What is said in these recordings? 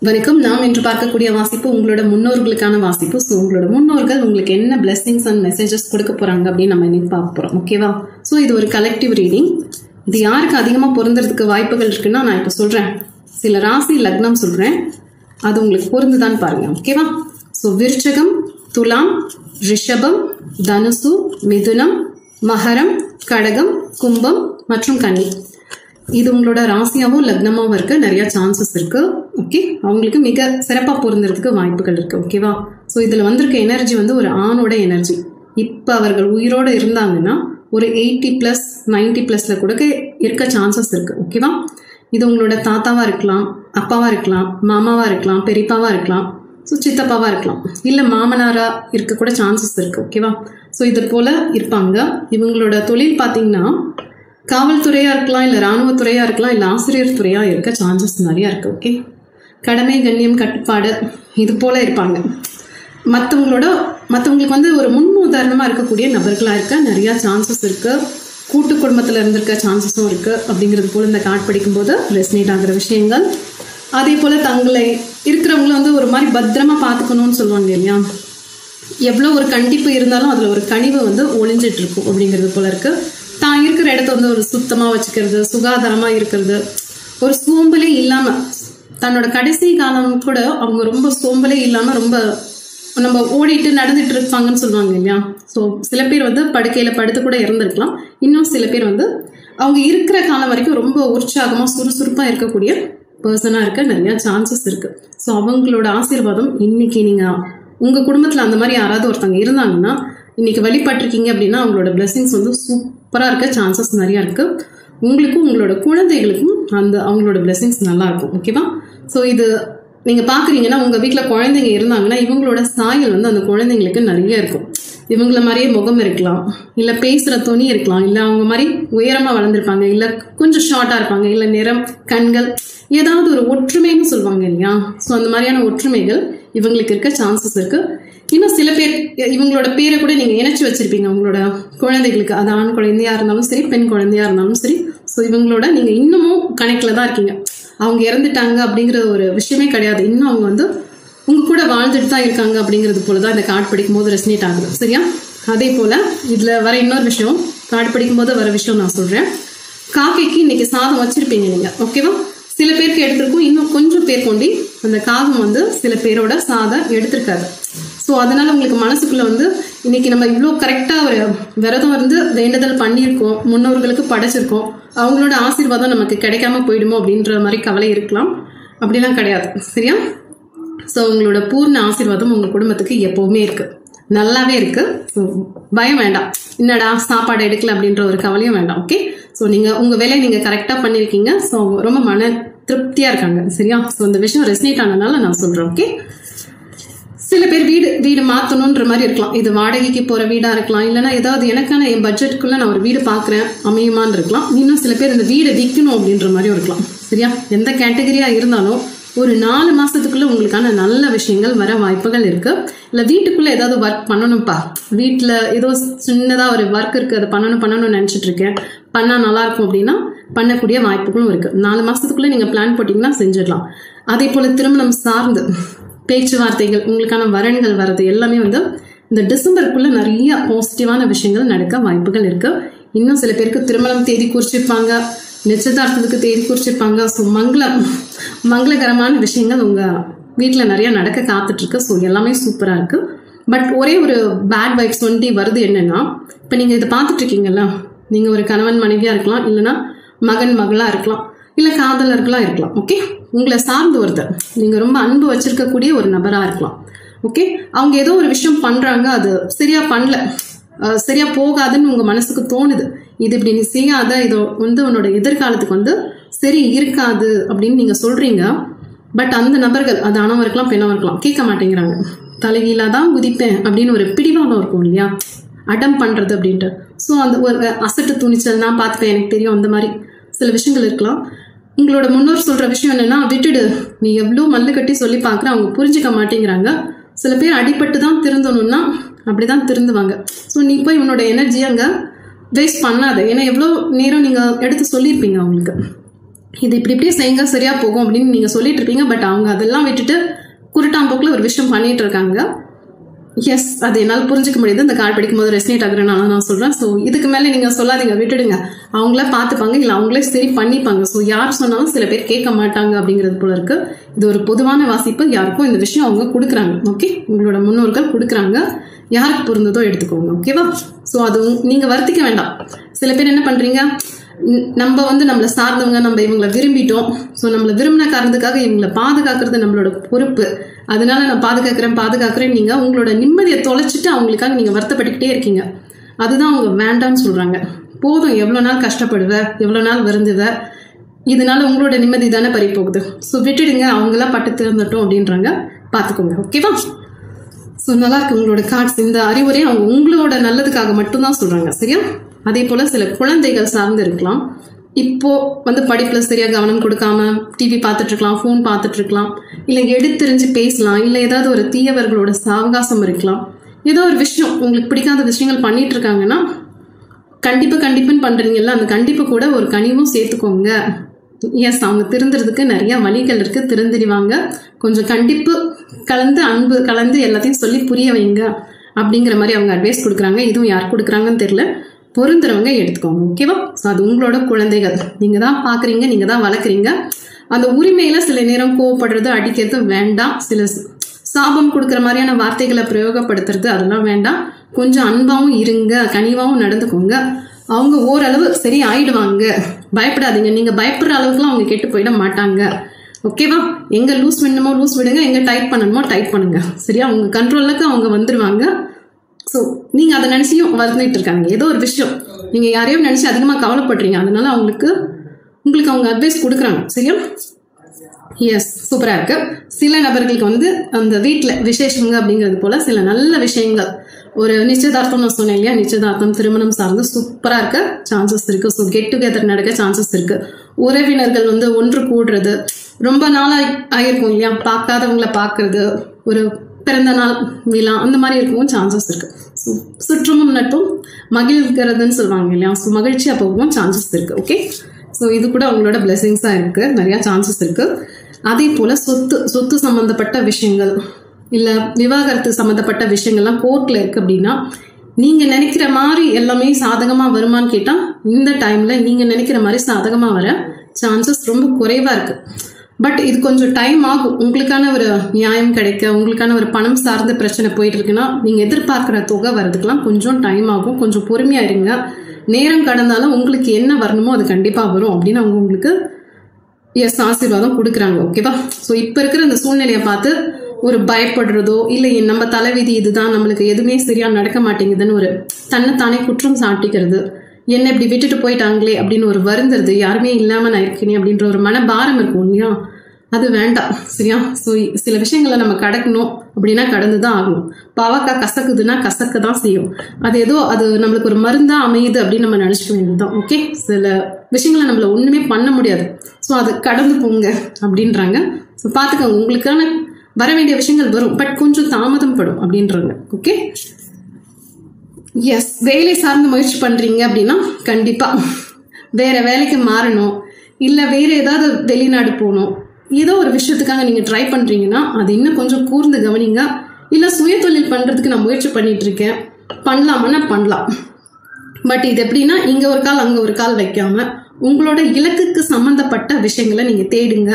வணக்கம். நாம் இன்று பார்க்கக்கூடிய வாசிப்பு உங்களோட முன்னோர்களுக்கான வாசிப்பு. ஸோ உங்களோட முன்னோர்கள் உங்களுக்கு என்ன பிளெஸிங்ஸ் அண்ட் மெசேஜஸ் கொடுக்க போறாங்க அப்படின்னு நம்ம இன்னைக்கு பார்க்க போறோம். ஓகேவா? ஸோ இது ஒரு கலெக்டிவ் ரீடிங். இது யாருக்கு அதிகமாக பொருந்துறதுக்கு வாய்ப்புகள் இருக்குன்னா நான் இப்போ சொல்றேன். சில ராசி லக்னம் சொல்றேன், அது உங்களுக்கு பொருந்துதான்னு பாருங்க. ஓகேவா? ஸோ விருச்சகம், துலாம், ரிஷபம், தனுசு, மிதுனம், மகரம், கடகம், கும்பம் மற்றும் கன்னி. இது உங்களோட ராசியாவும் லக்னமாவும் இருக்க நிறைய சான்சஸ் இருக்கு. ஓகே, அவங்களுக்கு மிக சிறப்பாக பொருந்துறதுக்கு வாய்ப்புகள் இருக்கு. ஓகேவா? ஸோ இதில் வந்திருக்க எனர்ஜி வந்து ஒரு ஆணோட எனர்ஜி. இப்போ அவர்கள் உயிரோடு இருந்தாங்கன்னா ஒரு 80+ 90+ கூட இருக்க சான்சஸ் இருக்கு. ஓகேவா? இது உங்களோட தாத்தாவா இருக்கலாம், அப்பாவா இருக்கலாம், மாமாவா இருக்கலாம், பெரியப்பாவா இருக்கலாம், ஸோ சித்தப்பாவா இருக்கலாம், இல்லை மாமனாரா இருக்க கூட சான்சஸ் இருக்கு. ஓகேவா? ஸோ இது போல இருப்பாங்க. இவங்களோட தொழில் பார்த்தீங்கன்னா காவல்துறையாக இருக்கலாம், இல்லை இராணுவத்துறையாக இருக்கலாம், இல்லை ஆசிரியர் துறையாக இருக்க சான்சஸ் நிறையா இருக்குது. ஓகே, கடமை, கண்ணியம், கட்டுப்பாடு இது போல் இருப்பாங்க. மற்றவங்களுக்கு வந்து ஒரு முன் உதாரணமாக இருக்கக்கூடிய நபர்களாக இருக்க நிறையா சான்சஸ் இருக்குது. கூட்டு குடும்பத்தில் இருந்திருக்க சான்சஸும் இருக்குது. அப்படிங்கிறது போல் இந்த கார்டு படிக்கும்போது ரெஸ்னேட் ஆகிற விஷயங்கள். அதே போல் தங்களை இருக்கிறவங்கள வந்து ஒரு மாதிரி பத்திரமா பார்த்துக்கணும்னு சொல்லுவாங்க இல்லையா? எவ்வளோ ஒரு கண்டிப்பு இருந்தாலும் அதில் ஒரு கனிவு வந்து ஒளிஞ்சிட்டு இருக்கும் அப்படிங்கிறது போல இருக்குது. தான் இருக்கிற இடத்த வந்து ஒரு சுத்தமாக வச்சுக்கிறது, சுகாதாரமாக இருக்கிறது, ஒரு சோம்பலே இல்லாமல் தன்னோட கடைசி காலம் கூட அவங்க ரொம்ப சோம்பலே இல்லாமல் ரொம்ப நம்ம ஓடிட்டு நடந்துட்டு இருப்பாங்கன்னு சொல்லுவாங்க இல்லையா? ஸோ சில பேர் வந்து படுக்கையில் படுத்து கூட இறந்துருக்கலாம். இன்னும் சில பேர் வந்து அவங்க இருக்கிற காலம் வரைக்கும் ரொம்ப உற்சாகமாக சுறுசுறுப்பாக இருக்கக்கூடிய பர்சனாக இருக்க நிறையா சான்சஸ் இருக்குது. ஸோ அவங்களோட ஆசீர்வாதம் இன்னைக்கு நீங்கள் உங்கள் குடும்பத்தில் அந்த மாதிரி யாராவது ஒருத்தவங்க இருந்தாங்கன்னா இன்னைக்கு வழிபட்டிருக்கீங்க அப்படின்னா அவங்களோட பிளெஸிங்ஸ் வந்து சூப்பராக இருக்க சான்சஸ் நிறையா இருக்குது. உங்களுக்கும் உங்களோட குழந்தைகளுக்கும் அவங்களோட பிளெஸிங்ஸ் நல்லா இருக்கும். ஓகேவா? ஸோ இது நீங்கள் பார்க்குறீங்கன்னா உங்கள் வீட்டில் குழந்தைங்க இருந்தாங்கன்னா இவங்களோட சாயல் வந்து அந்த குழந்தைங்களுக்கு நிறைய இருக்கும். இவங்கள மாதிரியே முகம் இருக்கலாம், இல்லை பேசுகிற துணி இருக்கலாம், இல்லை அவங்க மாதிரி உயரமாக வளர்ந்துருப்பாங்க, இல்லை கொஞ்சம் ஷார்ட்டாக இருப்பாங்க, இல்லை நிறம், கண்கள், ஏதாவது ஒரு ஒற்றுமைன்னு சொல்லுவாங்க இல்லையா? ஸோ அந்த மாதிரியான ஒற்றுமைகள் இவங்களுக்கு இருக்க சான்சஸ் இருக்குது. இன்னும் சில பேர் இவங்களோட பேரை கூட நீங்கள் இணைச்சி வச்சிருப்பீங்க உங்களோட குழந்தைகளுக்கு. அது ஆண் குழந்தையா இருந்தாலும் சரி, பெண் குழந்தையா இருந்தாலும் சரி. ஸோ இவங்களோட நீங்கள் இன்னமும் கனெக்டில் தான் இருக்கீங்க. அவங்க இறந்துட்டாங்க அப்படிங்கிற ஒரு விஷயமே கிடையாது. இன்னும் அவங்க வந்து உங்கள் கூட வாழ்ந்துட்டு தான் இருக்காங்க அப்படிங்கிறது போல தான் இந்த கார்டு படிக்கும்போது ரெஸ்னேட் ஆகுது. சரியா? அதே போல் இதில் வர இன்னொரு விஷயம், கார்டு படிக்கும்போது வர விஷயம் நான் சொல்கிறேன். காக்கைக்கு இன்னைக்கு சாதம் வச்சுருப்பீங்க நீங்கள். ஓகேவா? சில பேருக்கு எடுத்திருக்கும், இன்னும் கொஞ்சம் பேர் கொண்டு அந்த காகம் வந்து சில பேரோட சாதம் எடுத்திருக்காது. ஸோ அதனால் உங்களுக்கு மனசுக்குள்ளே வந்து இன்னைக்கு நம்ம இவ்வளோ கரெக்டாக ஒரு விரதம் இருந்து வேண்டுதல் பண்ணியிருக்கோம், முன்னோர்களுக்கு படைச்சிருக்கோம், அவங்களோட ஆசீர்வாதம் நமக்கு கிடைக்காம போயிடுமோ அப்படின்ற மாதிரி கவலை இருக்கலாம். அப்படிலாம் கிடையாது. சரியா? ஸோ உங்களோட பூர்ண ஆசீர்வாதம் உங்கள் குடும்பத்துக்கு எப்போவுமே இருக்குது, நல்லாவே இருக்குது. ஸோ பயம் வேண்டாம், என்னடா சாப்பாடு எடுக்கல அப்படின்ற ஒரு கவலையும் வேண்டாம். ஓகே? ஸோ நீங்கள் உங்கள் வேலையை நீங்கள் கரெக்டாக பண்ணியிருக்கீங்க. ஸோ ரொம்ப மன திருப்தியாக இருக்காங்க. சரியா? ஸோ இந்த விஷயம் ரெஸ்னேட் ஆனதுனால நான் சொல்கிறேன். ஓகே, சில பேர் வீடு மாற்றணுன்ற மாதிரி இருக்கலாம். இது வாடகைக்கு போகிற வீடாக இருக்கலாம், இல்லைனா ஏதாவது எனக்கான என் பட்ஜெட்டுக்குள்ளே நான் ஒரு வீடு பார்க்குறேன் அமையுமான்னு இருக்கலாம். இன்னும் சில பேர் இந்த வீடை விற்கணும் அப்படின்ற மாதிரியும் இருக்கலாம். சரியா? எந்த கேட்டகரியாக இருந்தாலும் ஒரு 4 மாதத்துக்குள்ளே உங்களுக்கான நல்ல விஷயங்கள் வர வாய்ப்புகள் இருக்குது. இல்லை வீட்டுக்குள்ளே ஏதாவது ஒர்க் பண்ணணும்ப்பா, வீட்டில் ஏதோ சின்னதாக ஒரு ஒர்க் இருக்குது, அதை பண்ணணும்னு நினச்சிட்டு இருக்கேன், பண்ணால் நல்லாயிருக்கும் அப்படின்னா பண்ணக்கூடிய வாய்ப்புகளும் இருக்குது. 4 மாதத்துக்குள்ளே நீங்கள் பிளான் போட்டிங்கன்னா செஞ்சிடலாம். அதே போல் திருமணம் சார்ந்து பேச்சுவார்த்தைகள், உங்களுக்கான வரன்கள் வர்றது எல்லாமே வந்து இந்த டிசம்பருக்குள்ளே நிறைய பாசிட்டிவான விஷயங்கள் நடக்க வாய்ப்புகள் இருக்குது. இன்னும் சில பேருக்கு திருமணம் தேதி குறிச்சிருப்பாங்க, நிச்சயதார்த்தத்துக்கு தேதி குறிச்சிருப்பாங்க. ஸோ மங்களகரமான விஷயங்கள் உங்கள் வீட்டில் நிறையா நடக்க காத்துட்ருக்கு. ஸோ எல்லாமே சூப்பராக இருக்குது. பட் ஒரே ஒரு பேட் வைப்ஸ் வந்து வருது. என்னென்னா, இப்போ நீங்கள் இதை பார்த்துட்ருக்கீங்கல்ல, நீங்கள் ஒரு கணவன் மனைவியாக இருக்கலாம், இல்லைனா மகன் மகளாக இருக்கலாம், இல்லை காதலர்களாக இருக்கலாம். ஓகே, உங்களை சார்ந்து ஒருத்தர் நீங்கள் ரொம்ப அன்பு வச்சிருக்கக்கூடிய ஒரு நபராக இருக்கலாம். ஓகே, அவங்க ஏதோ ஒரு விஷயம் பண்ணுறாங்க, அது சரியாக பண்ணல, சரியாக போகாதுன்னு உங்கள் மனசுக்கு தோணுது. இது இப்படி நீ செய்யாத, இது வந்து உன்னோட எதிர்காலத்துக்கு வந்து சரி இருக்காது அப்படின்னு நீங்கள் சொல்கிறீங்க. பட் அந்த நபர்கள், அது ஆணவம் இருக்கலாம், பெண்ணாக இருக்கலாம், கேட்க மாட்டேங்கிறாங்க. தலைகீழாக தான் குதிப்பேன் அப்படின்னு ஒரு பிடிவாதம் இருக்கும் இல்லையா? அடம் பண்ணுறது அப்படின்ட்டு. ஸோ அந்த ஒரு அசட்டு துணிச்சல், நான் பார்த்துப்பேன், எனக்கு தெரியும், அந்த மாதிரி சில விஷயங்கள் இருக்கலாம். உங்களோட முன்னோர் சொல்கிற விஷயம் என்னென்னா, விட்டுடு, நீ எவ்வளோ மல்லு கட்டி சொல்லி பார்க்குற, அவங்க புரிஞ்சிக்க மாட்டேங்கிறாங்க. சில பேர் அடிபட்டு தான் திருந்தணும்னா அப்படி தான் திருந்துவாங்க. ஸோ நீ போய் உன்னோட எனர்ஜி அங்கே வேஸ்ட் பண்ணாத. ஏன்னா எவ்வளோ நேரம் நீங்கள் எடுத்து சொல்லியிருப்பீங்க அவங்களுக்கு. இது இப்படியே செய்யுங்க சரியா போகும் அப்படின்னு நீங்க சொல்லிட்டு இருப்பீங்க. பட் அவங்க அதெல்லாம் விட்டுட்டு குருட்டாம்போக்கில் ஒரு விஷயம் பண்ணிட்டு இருக்காங்க. எஸ், அது என்னால் புரிஞ்சுக்க முடியுது. இந்த கார்டு படிக்கும்போது ரெஸ்னேட் ஆகுறதுனால நான் சொல்றேன். ஸோ இதுக்கு மேலே நீங்க சொல்லாதீங்க, விட்டுடுங்க. அவங்களே பார்த்துப்பாங்க, இல்லை அவங்களே சரி பண்ணிப்பாங்க. ஸோ யார் சொன்னாலும் சில பேர் கேட்க மாட்டாங்க அப்படிங்கிறது போல இருக்கு. இது ஒரு பொதுவான வாசிப்பு. யாருக்கும் இந்த விஷயம் அவங்க கொடுக்குறாங்க. ஓகே, உங்களோட முன்னோர்கள் கொடுக்குறாங்க. யாருக்கு பொருந்ததோ எடுத்துக்கோங்க. ஓகேவா? ஸோ அது நீங்க வருத்திக்க வேண்டாம். சில பேர் என்ன பண்றீங்க, நம்ம நம்மளை சார்ந்தவங்க, நம்ம இவங்களை விரும்பிட்டோம். ஸோ நம்மளை விரும்பின காரணத்துக்காக இவங்களை பாதுகாக்கிறது நம்மளோட பொறுப்பு. அதனால நான் பாதுகாக்கிறேன் நீங்க உங்களோட நிம்மதியை தொலைச்சிட்டு அவங்களுக்காக நீங்க வருத்தப்பட்டுக்கிட்டே இருக்கீங்க. அதுதான் அவங்க வேண்டாம்னு சொல்றாங்க. போதும், எவ்வளவு நாள் கஷ்டப்படுவ, எவ்வளவு நாள் வருந்துவ, இதனால உங்களோட நிம்மதி தானே பறி போகுது. ஸோ விட்டுடுங்க, அவங்களாம் பட்டு திறந்துட்டோம் அப்படின்றாங்க. பார்த்துக்கோங்க. ஓகேவா? ஸோ நல்லா இருக்கு உங்களோட கார்ட்ஸ். இந்த அறிவுரையை அவங்க உங்களோட நல்லதுக்காக மட்டும்தான் சொல்றாங்க. சரியா? அதே போல சில குழந்தைகள் சார்ந்து இருக்கலாம். இப்போ படிப்புல சரியா கவனம் கொடுக்காம டிவி பார்த்துட்டு இருக்கலாம், ஃபோன் பார்த்துட்டு இருக்கலாம், இல்லை எடுத்தெறிஞ்சு பேசலாம், இல்லை ஏதாவது ஒரு தீயவர்களோட சாவகாசம் இருக்கலாம். ஏதோ ஒரு விஷயம் உங்களுக்கு பிடிக்காத விஷயங்கள் பண்ணிட்டு இருக்காங்கன்னா கண்டிப்புன்னு பண்றீங்கல்ல, அந்த கண்டிப்பு கூட ஒரு கனிவும் சேர்த்துக்கோங்க. எஸ், அவங்க திருந்துறதுக்கு நிறைய வழிகள் இருக்கு. திருந்திடுவாங்க. கொஞ்சம் கண்டிப்பு கலந்து அன்பு கலந்து எல்லாத்தையும் சொல்லி புரிய வைங்க அப்படிங்கிற மாதிரி அவங்க அட்வைஸ் கொடுக்குறாங்க. இதுவும் யார் கொடுக்குறாங்கன்னு தெரியல. பொருந்துறவங்க எடுத்துக்கோங்க. ஓகேவா? ஸோ அது உங்களோட குழந்தைகள், நீங்க தான் பாக்குறீங்க, நீங்க தான் வளர்க்குறீங்க. அந்த உரிமையில சில நேரம் கோவப்படுறது, அடிக்கிறது வேண்டாம். சில சாபம் கொடுக்குற மாதிரியான வார்த்தைகளை பிரயோகப்படுத்துறது அதெல்லாம் வேண்டாம். கொஞ்சம் அன்பாவும் இருங்க, கனிவாவும் நடந்துக்கோங்க. அவங்க ஓரளவு சரி ஆயிடுவாங்க. பயப்படாதீங்க. நீங்க பயப்படுற அளவுக்குலாம் அவங்க கெட்டு போயிட மாட்டாங்க. ஓகேவா? எங்க லூஸ் விடணுமோ லூஸ் விடுங்க, எங்க டைட் பண்ணணுமோ டைட் பண்ணுங்க. சரியா? உங்க கண்ட்ரோலுக்கு அவங்க வந்துருவாங்க. ஸோ நீங்க அதை நினைச்சியும் வருந்துட்டு இருக்காங்க. ஏதோ ஒரு விஷயம் நீங்க யாரையும் நினைச்சு அதிகமா கவலைப்படுறீங்க. அதனால உங்களுக்கு அவங்க அட்வைஸ் கொடுக்குறாங்க. சரியா? எஸ், சூப்பரா இருக்கு. சில நபர்களுக்கு அந்த வீட்டுல விசேஷங்க அப்படிங்கிறது போல சில நல்ல விஷயங்கள், ஒரு நிச்சயதார்த்தம் நான் சொன்னேன் இல்லையா, நிச்சயதார்த்தம் திருமணம் சார்ந்து சூப்பரா இருக்க சான்சஸ் இருக்கு. ஸோ கெட் டுகெதர் நடக்க சான்சஸ் இருக்கு. உறவினர்கள் ஒன்று கூடுறது, ரொம்ப நாளா ஆயிருக்கும் இல்லையா, பார்க்காதவங்களை பார்க்கறது, ஒரு பிறந்த நாள் விழா அந்த மாதிரி இருக்கவும் சான்சஸ் இருக்கு. ஸோ சுற்றமும் நட்பும் மகிழ்கிறதுன்னு சொல்லுவாங்க இல்லையா, ஸோ மகிழ்ச்சியா போகவும் சான்சஸ் இருக்கு. ஓகே, ஸோ இது கூட அவங்களோட பிளெஸிங்ஸா இருக்கு. நிறைய சான்சஸ் இருக்கு. அதே போல சொத்து சம்பந்தப்பட்ட விஷயங்கள், இல்ல விவாகரத்து சம்பந்தப்பட்ட விஷயங்கள்லாம் கோர்ட்ல இருக்கு அப்படின்னா நீங்க நினைக்கிற மாதிரி எல்லாமே சாதகமா வருமானு கேட்டா இந்த டைம்ல நீங்க நினைக்கிற மாதிரி சாதகமா வர சான்சஸ் ரொம்ப குறைவா இருக்கு. பட் இது கொஞ்சம் டைம் ஆகும். உங்களுக்கான ஒரு நியாயம் கிடைக்க, உங்களுக்கான ஒரு பணம் சார்ந்த பிரச்சனை போயிட்டு இருக்குன்னா நீங்க எதிர்பார்க்கிற தொகை வர்றதுக்கெல்லாம் கொஞ்சம் டைம் ஆகும். கொஞ்சம் பொறுமையா இருங்க. நேரம் கடந்தாலும் உங்களுக்கு என்ன வரணுமோ அது கண்டிப்பா வரும் அப்படின்னு அவங்க உங்களுக்கு எஸ் ஆசீர்வாதம் கொடுக்குறாங்க. ஓகேவா? ஸோ இப்போ இருக்கிற இந்த சூழ்நிலையை பார்த்து ஒரு பயப்படுறதோ, இல்லை நம்ம தலைவிதி இதுதான், நம்மளுக்கு எதுவுமே சரியா நடக்க மாட்டேங்குதுன்னு ஒரு தன்னைத்தானே குற்றம் சாட்டிக்கிறது, என்ன இப்படி விட்டுட்டு போயிட்டாங்களே அப்படின்னு ஒரு வருந்துறது, யாருமே இல்லாம நான் இருக்கேனே அப்படின்ற ஒரு மனபாரம் இருக்கும் இல்லையா, அது வேண்டாம். சரியா? ஸோ சில விஷயங்களை நம்ம கடக்கணும் அப்படின்னா கடந்துதான் ஆகணும். பாவக்காய் கசக்குதுன்னா கசக்க தான் செய்யும். அது நம்மளுக்கு ஒரு மருந்தா அமையுது அப்படின்னு நம்ம நினைச்சுக்க வேண்டியதுதான். ஓகே, சில விஷயங்களை நம்மள ஒண்ணுமே பண்ண முடியாது. ஸோ அது கடந்து போங்க அப்படின்றாங்க. ஸோ பார்த்துக்கோங்க, உங்களுக்கான வர வேண்டிய விஷயங்கள் வரும், பட் கொஞ்சம் தாமதம் படும் அப்படின்றாங்க. ஓகே, எஸ், வேலை சார்ந்து முயற்சி பண்றீங்க அப்படின்னா கண்டிப்பா வேற வேலைக்கு மாறணும், இல்லை வேற ஏதாவது வெளிநாடு போகணும், ஏதோ ஒரு விஷயத்துக்காக நீங்க ட்ரை பண்றீங்கன்னா அது இன்னும் கொஞ்சம் கூர்ந்து கவனிங்க. இல்லை சுய தொழில் பண்றதுக்கு நான் முயற்சி பண்ணிட்டு இருக்கேன், பண்ணலாமன்னா பண்ணலாம். பட் இது எப்படின்னா இங்க ஒரு கால் அங்க ஒரு கால் வைக்காம உங்களோட இலக்குக்கு சம்பந்தப்பட்ட விஷயங்களை நீங்க தேடுங்க.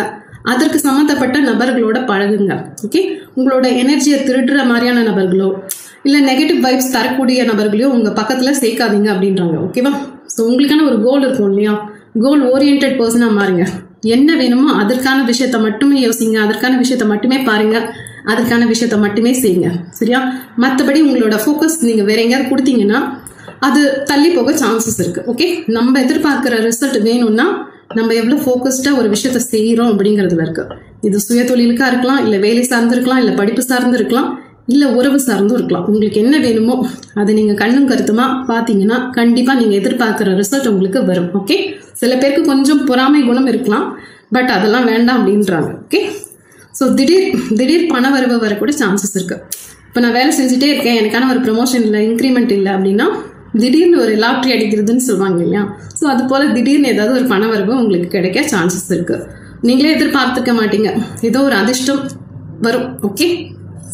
அதற்கு சம்பந்தப்பட்ட நபர்களோட பழகுங்க. ஓகே, உங்களோட எனர்ஜியை திருடுற மாதிரியான நபர்களோ இல்லை நெகட்டிவ் வைப்ஸ் தரக்கூடிய நபர்களையோ உங்க பக்கத்துல சேர்க்காதீங்க அப்படின்றாங்க. ஓகேவா? ஸோ உங்களுக்கான ஒரு கோல் இருக்கும் இல்லையா, கோல் ஓரியன்டட் பர்சனா மாறுங்க. என்ன வேணுமோ அதற்கான விஷயத்த மட்டுமே யோசிங்க, அதற்கான விஷயத்த மட்டுமே பாருங்க, அதற்கான விஷயத்த மட்டுமே செய்யுங்க. சரியா? மற்றபடி உங்களோட ஃபோக்கஸ் நீங்க வேற எங்கேயாவது கொடுத்தீங்கன்னா அது தள்ளி போக சான்சஸ் இருக்கு. ஓகே, நம்ம எதிர்பார்க்கிற ரிசல்ட் வேணும்னா நம்ம எவ்வளவு ஃபோக்கஸ்டா ஒரு விஷயத்த செய்யறோம் அப்படிங்கிறதுல இருக்கு. இது சுய தொழிலுக்கா இருக்கலாம், இல்லை வேலை சார்ந்து இருக்கலாம், இல்லை படிப்பு சார்ந்து இருக்கலாம், இல்லை உறவு சார்ந்தும் இருக்கலாம். உங்களுக்கு என்ன வேணுமோ அதை நீங்க கண்ணும் கருத்துமா பார்த்தீங்கன்னா கண்டிப்பா நீங்க எதிர்பார்க்கிற ரிசல்ட் உங்களுக்கு வரும். ஓகே, சில பேருக்கு கொஞ்சம் பொறாமை குணம் இருக்கலாம், பட் அதெல்லாம் வேண்டாம் அப்படின்றாங்க. ஓகே, ஸோ திடீர் பண வரவு வரக்கூட சான்சஸ் இருக்கு. இப்போ நான் வேலை செஞ்சுட்டே இருக்கேன், எனக்கான ஒரு ப்ரமோஷன் இல்லை, இன்க்ரிமெண்ட் இல்லை அப்படின்னா திடீர்னு ஒரு லாட்ரி அடிக்கிறதுன்னு சொல்லுவாங்க இல்லையா, ஸோ அது போல் திடீர்னு ஏதாவது ஒரு பண வரவு உங்களுக்கு கிடைக்க சான்சஸ் இருக்குது. நீங்களே எதிர்பார்த்துக்க மாட்டீங்க, ஏதோ ஒரு அதிர்ஷ்டம் வரும். ஓகே,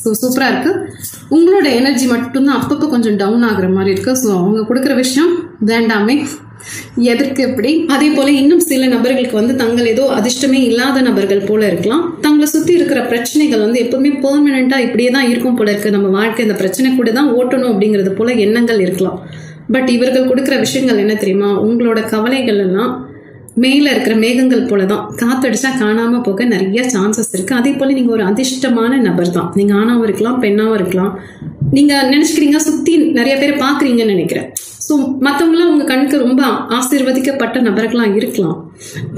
ஸோ சூப்பராக இருக்குது. உங்களோட எனர்ஜி மட்டும்தான் அப்பப்போ கொஞ்சம் டவுன் ஆகுற மாதிரி இருக்குது. ஸோ அவங்க கொடுக்குற விஷயம் வேண்டாமே, எதற்கு எப்படி. அதே போல் இன்னும் சில நபர்களுக்கு வந்து தங்கள் ஏதோ அதிர்ஷ்டமே இல்லாத நபர்கள் போல இருக்கலாம். தங்களை சுற்றி இருக்கிற பிரச்சனைகள் வந்து எப்பவுமே பெர்மனெண்ட்டாக இப்படியே தான் இருக்கும் போல இருக்குது, நம்ம வாழ்க்கை இந்த பிரச்சனை கூட தான் ஓட்டணும் அப்படிங்கிறது போல எண்ணங்கள் இருக்கலாம். பட் இவர்கள் கொடுக்குற விஷயங்கள் என்ன தெரியுமா, உங்களோட கவலைகள் எல்லாம் மேலே இருக்கிற மேகங்கள் போல தான், காத்தடிச்சா காணாமல் போக நிறைய சான்சஸ் இருக்குது. அதே போல் நீங்கள் ஒரு அதிர்ஷ்டமான நபர் தான். நீங்கள் ஆணாவும் இருக்கலாம், பெண்ணாவும் இருக்கலாம். நீங்கள் நினச்சிக்கிறீங்க சுற்றி நிறைய பேர் பார்க்குறீங்கன்னு நினைக்கிறேன். ஸோ மற்றவங்களாம் உங்கள் கண்ணுக்கு ரொம்ப ஆசீர்வதிக்கப்பட்ட நபர்களாக இருக்கலாம்.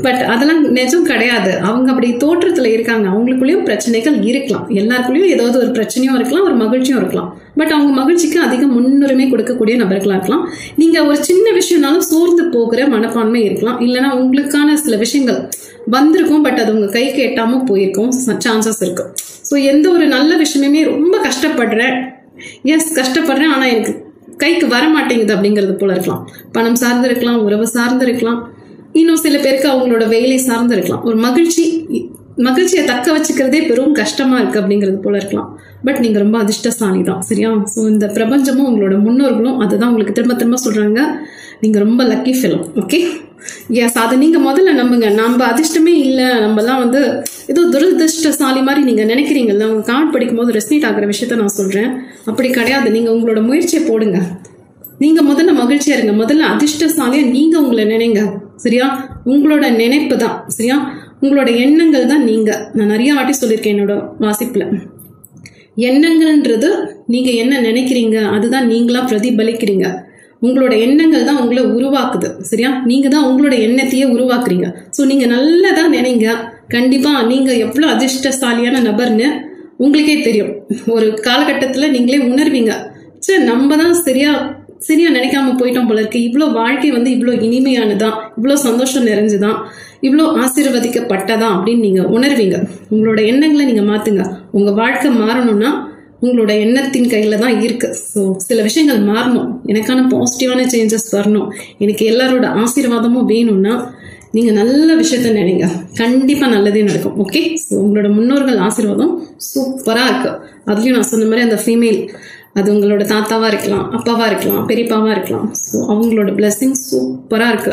பட் அதெல்லாம் நிஜம் கிடையாது. அவங்க அப்படி தோற்றத்தில் இருக்காங்க. அவங்களுக்குள்ளேயும் பிரச்சனைகள் இருக்கலாம். எல்லாருக்குள்ளேயும் ஏதாவது ஒரு பிரச்சனையும் இருக்கலாம், ஒரு மகிழ்ச்சியும் இருக்கலாம். பட் அவங்க மகிழ்ச்சிக்கு அதிக முன்னுரிமை கொடுக்கக்கூடிய நபர்களாக இருக்கலாம். நீங்கள் ஒரு சின்ன விஷயம்னாலும் சோர்ந்து போகிற மனப்பான்மை இருக்கலாம். இல்லைனா உங்களுக்கான சில விஷயங்கள் வந்திருக்கும், பட் அது உங்கள் கைக்கு எட்டாமல் போயிருக்கும் சான்சஸ் இருக்கு. ஸோ எந்த ஒரு நல்ல விஷயமே ரொம்ப கஷ்டப்படுறேன், கஷ்டப்படுறேன் ஆனால் எனக்கு கைக்கு வர மாட்டேங்குது அப்படிங்கிறது போல இருக்கலாம். பணம் சார்ந்து இருக்கலாம், உறவு சார்ந்து இருக்கலாம், இன்னும் சில பேருக்கு அவங்களோட வேலை சார்ந்து இருக்கலாம். ஒரு மகிழ்ச்சியை தக்க வச்சுக்கிறதே பெரும் கஷ்டமா இருக்கு அப்படிங்கிறது போல இருக்கலாம். பட் நீங்க ரொம்ப அதிர்ஷ்டசாலி தான், சரியா? ஸோ இந்த பிரபஞ்சமும் உங்களோட முன்னோர்களும் அதுதான் உங்களுக்கு திரும்ப திரும்ப சொல்றாங்க, நீங்க ரொம்ப லக்கி ஃபெலோ. ஓகே, எஸ், அதை நீங்க முதல்ல நம்புங்க. நம்ம அதிர்ஷ்டமே இல்லை, நம்மலாம் வந்து ஏதோ துரதிருஷ்டசாலி மாதிரி நீங்க நினைக்கிறீங்கல்ல. உங்க கார்டு படிக்கும் போது ரெஸ்னேட் ஆகிற விஷயத்த நான் சொல்றேன், அப்படி கிடையாது. நீங்க உங்களோட முயற்சியை போடுங்க. நீங்க முதல்ல மகிழ்ச்சியா இருங்க. முதல்ல அதிர்ஷ்டசாலியா நீங்க உங்களை நினைங்க, சரியா? உங்களோட நினைப்பு தான், சரியா? உங்களோட எண்ணங்கள் தான் நீங்க. நான் நிறைய வாட்டி சொல்லியிருக்கேன் என்னோட வாசிப்புல, எண்ணங்கள்ன்றது நீங்க என்ன நினைக்கிறீங்க அதுதான் நீங்களா பிரதிபலிக்கிறீங்க. உங்களோட எண்ணங்கள் தான் உங்களை உருவாக்குது, சரியா? நீங்க தான் உங்களோட எண்ணத்தையே உருவாக்குறீங்க. ஸோ நீங்க நல்லதா நினைங்க. கண்டிப்பா நீங்க எவ்வளோ அதிர்ஷ்டசாலியான நபர்னு உங்களுக்கே தெரியும். ஒரு காலகட்டத்தில் நீங்களே உணர்வீங்க, சரி நம்ம தான் சரியா நினைக்காம போயிட்டோம் போல இருக்கு. இவ்வளோ வாழ்க்கை வந்து இவ்வளோ இனிமையானதான், இவ்வளோ சந்தோஷம் நிறைஞ்சுதான், இவ்வளோ ஆசீர்வதிக்கப்பட்டதான் அப்படின்னு நீங்க உணர்வீங்க. உங்களோட எண்ணங்களை நீங்க மாத்துங்க. உங்க வாழ்க்கை மாறணும்னா உங்களோட எண்ணத்தின் கையில தான் இருக்கு. ஸோ சில விஷயங்கள் மாறணும், எனக்கான பாசிட்டிவான சேஞ்சஸ் வரணும், எனக்கு எல்லாரோட ஆசீர்வாதமும் வேணும்னா நீங்க நல்ல விஷயத்த நினைங்க, கண்டிப்பா நல்லதே நடக்கும். ஓகே, ஸோ உங்களோட முன்னோர்கள் ஆசீர்வாதம் சூப்பரா இருக்கு. அதுலயும் நான் சொன்ன மாதிரி அந்த ஃபீமேல், அது உங்களோட தாத்தாவா இருக்கலாம், அப்பாவா இருக்கலாம், பெரியப்பாவா இருக்கலாம். ஸோ அவங்களோட பிளெஸிங் சூப்பரா இருக்கு.